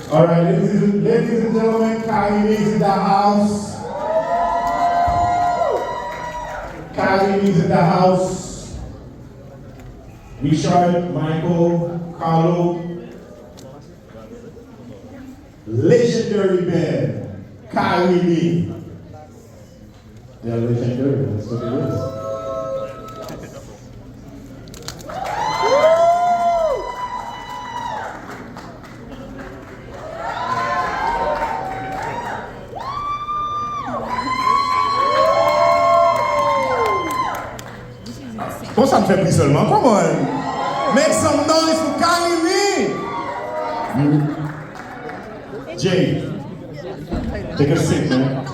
All right, ladies and gentlemen, Carimi is in the house. Carimi is in the house. Richard, Michael, Carlo. Legendary band, Carimi. They're legendary, that's what it is. Comment ça me fait plus seulement? Come on! Make some noise for Carimi! Jay, take a seat, man.